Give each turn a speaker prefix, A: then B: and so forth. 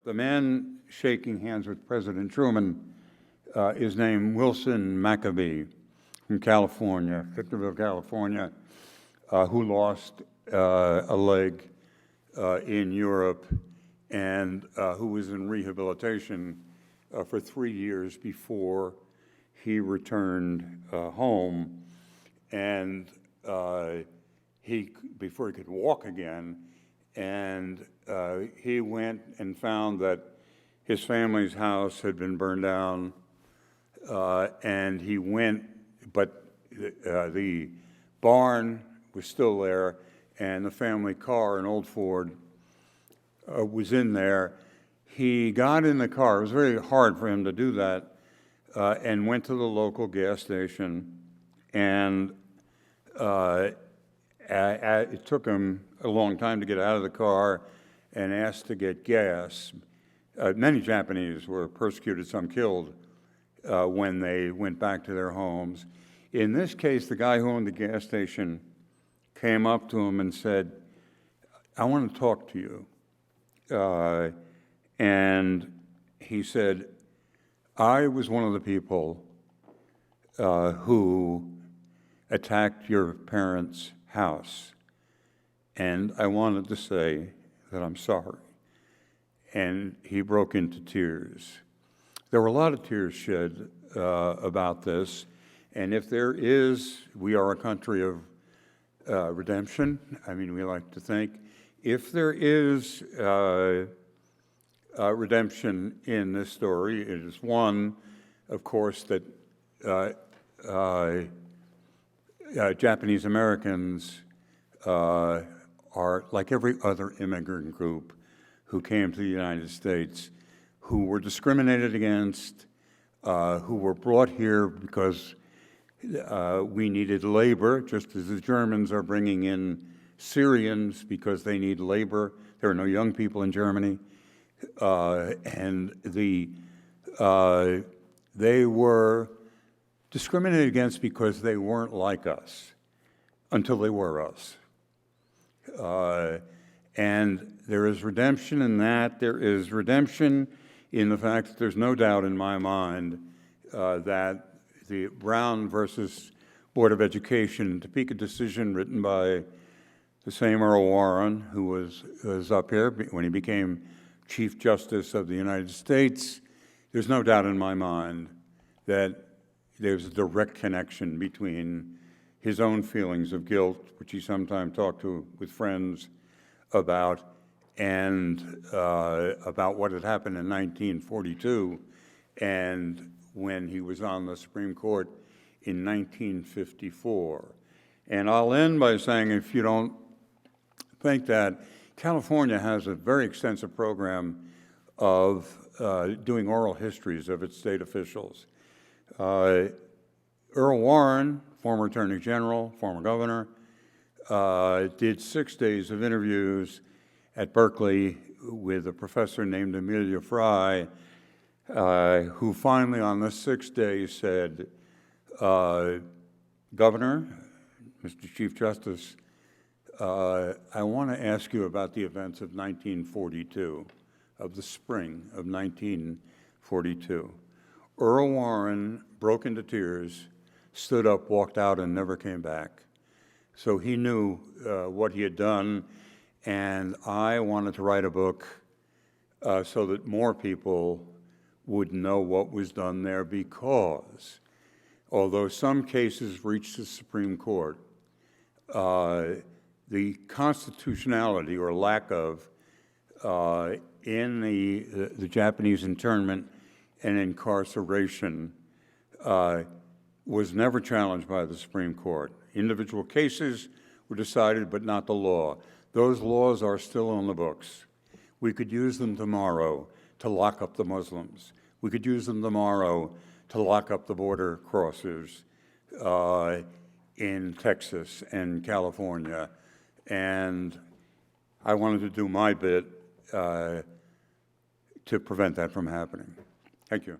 A: The man shaking hands with President Truman is named Wilson McAbee from California, Victorville, California, who lost a leg in Europe and who was in rehabilitation for 3 years before he returned home. And before he could walk again, and he went and found that his family's house had been burned down, and he went, but the barn was still there, and the family car, an old Ford, was in there. He got in the car. It was very hard for him to do that, and went to the local gas station, and it took him a long time to get out of the car and asked to get gas. Many Japanese were persecuted, some killed, when they went back to their homes. In this case, the guy who owned the gas station came up to him and said, "I want to talk to you." And he said, "I was one of the people who attacked your parents' house, and I wanted to say that I'm sorry." And he broke into tears. There were a lot of tears shed about this, and if there is, we are a country of redemption. I mean, we like to think. If there is redemption in this story, it is one, of course, that Japanese Americans are like every other immigrant group who came to the United States, who were discriminated against, who were brought here because we needed labor, just as the Germans are bringing in Syrians because they need labor. There are no young people in Germany. And they were discriminated against because they weren't like us until they were us. And there is redemption in that. There is redemption in the fact that there's no doubt in my mind that the Brown versus Board of Education Topeka decision written by the same Earl Warren, who was up here when he became Chief Justice of the United States, there's no doubt in my mind that there's a direct connection between his own feelings of guilt, which he sometimes talked with friends about, and about what had happened in 1942, and when he was on the Supreme Court in 1954. And I'll end by saying, if you don't think that, California has a very extensive program of doing oral histories of its state officials. Earl Warren, former Attorney General, former governor, did 6 days of interviews at Berkeley with a professor named Amelia Fry, who finally on the 6th day said, "Governor, Mr. Chief Justice, I want to ask you about the events of 1942, of the spring of 1942. Earl Warren broke into tears, stood up, walked out, and never came back. So he knew what he had done, and I wanted to write a book so that more people would know what was done there, because although some cases reached the Supreme Court, the constitutionality or lack of in the Japanese internment and incarceration was never challenged by the Supreme Court. Individual cases were decided, but not the law. Those laws are still on the books. We could use them tomorrow to lock up the Muslims. We could use them tomorrow to lock up the border crossers in Texas and California. And I wanted to do my bit to prevent that from happening. Thank you.